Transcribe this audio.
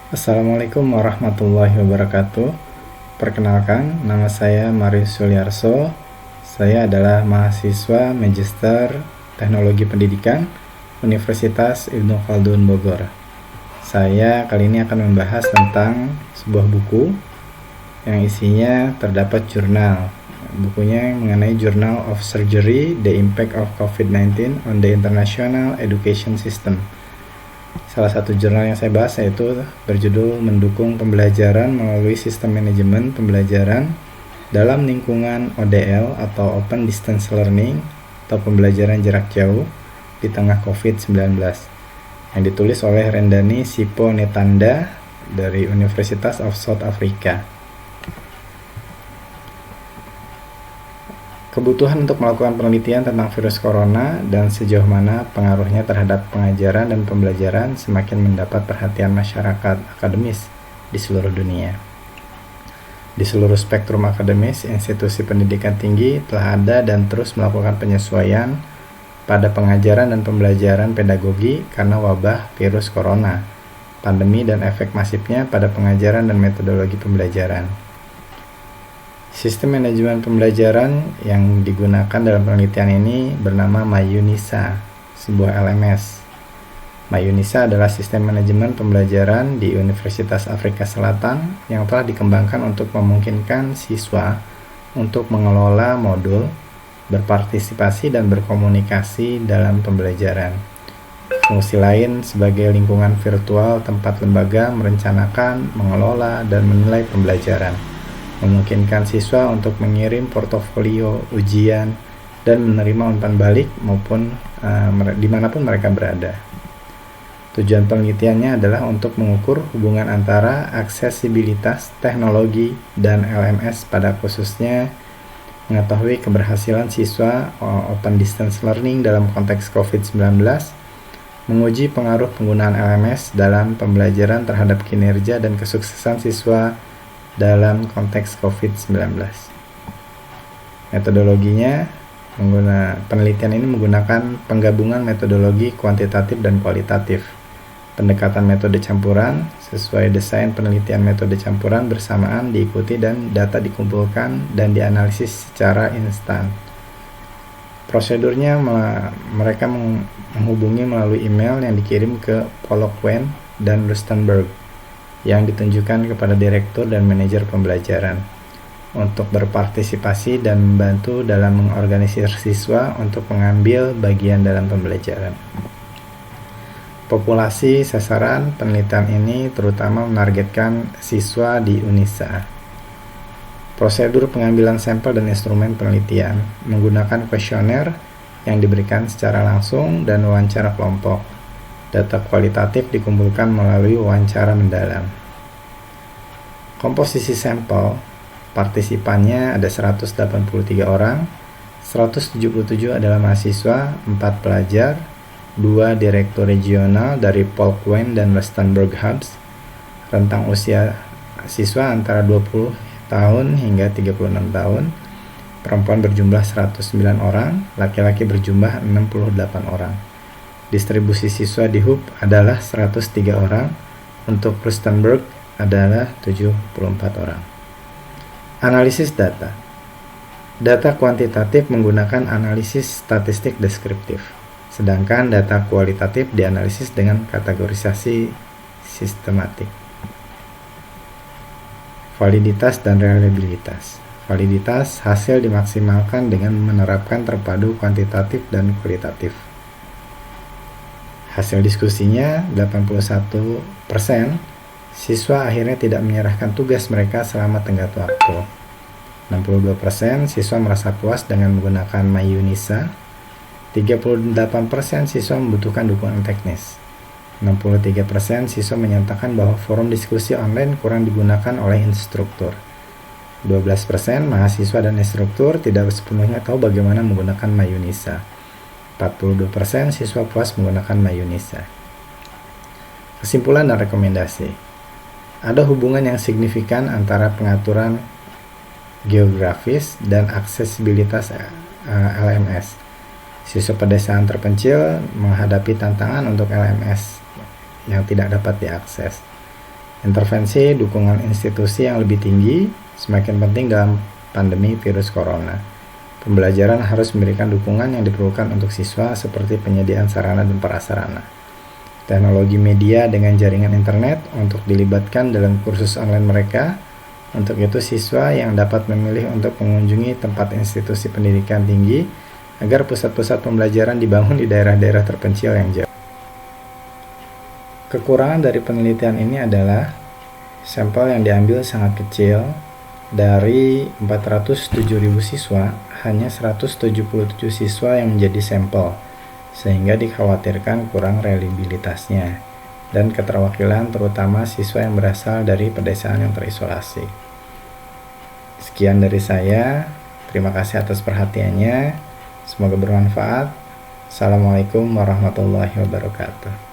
Assalamualaikum warahmatullahi wabarakatuh. Perkenalkan, nama saya Marius Suliarso. Saya adalah mahasiswa Magister Teknologi Pendidikan Universitas Ibnu Khaldun Bogor. Saya kali ini akan membahas tentang sebuah buku yang isinya terdapat jurnal. Bukunya mengenai Journal of Surgery, The Impact of COVID-19 on the International Education System. Salah satu jurnal yang saya bahas yaitu berjudul Mendukung Pembelajaran Melalui Sistem Manajemen Pembelajaran dalam Lingkungan ODL atau Open Distance Learning atau Pembelajaran Jarak Jauh di tengah COVID-19 yang ditulis oleh Rendani Siponetanda dari Universitas of South Africa. Kebutuhan untuk melakukan penelitian tentang virus corona dan sejauh mana pengaruhnya terhadap pengajaran dan pembelajaran semakin mendapat perhatian masyarakat akademis di seluruh dunia. Di seluruh spektrum akademis, institusi pendidikan tinggi telah ada dan terus melakukan penyesuaian pada pengajaran dan pembelajaran pedagogi karena wabah virus corona, pandemi dan efek masifnya pada pengajaran dan metodologi pembelajaran. Sistem manajemen pembelajaran yang digunakan dalam penelitian ini bernama Mayunisa, sebuah LMS. Mayunisa adalah sistem manajemen pembelajaran di Universitas Afrika Selatan yang telah dikembangkan untuk memungkinkan siswa untuk mengelola modul, berpartisipasi dan berkomunikasi dalam pembelajaran. Fungsi lain sebagai lingkungan virtual tempat lembaga merencanakan, mengelola, dan menilai pembelajaran, memungkinkan siswa untuk mengirim portofolio ujian dan menerima umpan balik maupun dimanapun mereka berada. Tujuan penelitiannya adalah untuk mengukur hubungan antara aksesibilitas teknologi dan LMS, pada khususnya mengetahui keberhasilan siswa open distance learning dalam konteks COVID-19, menguji pengaruh penggunaan LMS dalam pembelajaran terhadap kinerja dan kesuksesan siswa dalam konteks COVID-19. Metodologinya, penelitian ini menggunakan penggabungan metodologi kuantitatif dan kualitatif, pendekatan metode campuran, sesuai desain penelitian metode campuran bersamaan diikuti dan data dikumpulkan dan dianalisis secara instan. Prosedurnya, mereka menghubungi melalui email yang dikirim ke Polokwane dan Rustenburg yang ditunjukkan kepada direktur dan manajer pembelajaran untuk berpartisipasi dan membantu dalam mengorganisir siswa untuk mengambil bagian dalam pembelajaran. Populasi sasaran penelitian ini terutama menargetkan siswa di UNISA. Prosedur pengambilan sampel dan instrumen penelitian menggunakan kuesioner yang diberikan secara langsung dan wawancara kelompok. Data kualitatif dikumpulkan melalui wawancara mendalam. Komposisi sampel, partisipannya ada 183 orang, 177 adalah mahasiswa, 4 pelajar, 2 direktur regional dari Polokwane dan Rustenburg Hubs. Rentang usia siswa antara 20 tahun hingga 36 tahun. Perempuan berjumlah 109 orang, laki-laki berjumlah 68 orang. Distribusi siswa di hub adalah 103 orang, untuk Rustenburg adalah 74 orang. Analisis data. Data kuantitatif menggunakan analisis statistik deskriptif, sedangkan data kualitatif dianalisis dengan kategorisasi sistematik. Validitas dan reliabilitas. Validitas hasil dimaksimalkan dengan menerapkan terpadu kuantitatif dan kualitatif. Hasil diskusinya 81%, siswa akhirnya tidak menyerahkan tugas mereka selama tenggat waktu. 62% siswa merasa puas dengan menggunakan Mayunisa. 38% siswa membutuhkan dukungan teknis. 63% siswa menyatakan bahwa forum diskusi online kurang digunakan oleh instruktur. 12% mahasiswa dan instruktur tidak sepenuhnya tahu bagaimana menggunakan Mayunisa. 42% siswa puas menggunakan Mayunisa. Kesimpulan dan rekomendasi. Ada hubungan yang signifikan antara pengaturan geografis dan aksesibilitas LMS. Siswa pedesaan terpencil menghadapi tantangan untuk LMS yang tidak dapat diakses. Intervensi dukungan institusi yang lebih tinggi semakin penting dalam pandemi virus corona. Pembelajaran harus memberikan dukungan yang diperlukan untuk siswa seperti penyediaan sarana dan prasarana. Teknologi media dengan jaringan internet untuk dilibatkan dalam kursus online mereka. Untuk itu siswa yang dapat memilih untuk mengunjungi tempat institusi pendidikan tinggi agar pusat-pusat pembelajaran dibangun di daerah-daerah terpencil yang jauh. Kekurangan dari penelitian ini adalah sampel yang diambil sangat kecil. Dari 407.000 siswa, hanya 177 siswa yang menjadi sampel, sehingga dikhawatirkan kurang reliabilitasnya dan keterwakilan terutama siswa yang berasal dari pedesaan yang terisolasi. Sekian dari saya, terima kasih atas perhatiannya, semoga bermanfaat. Assalamualaikum warahmatullahi wabarakatuh.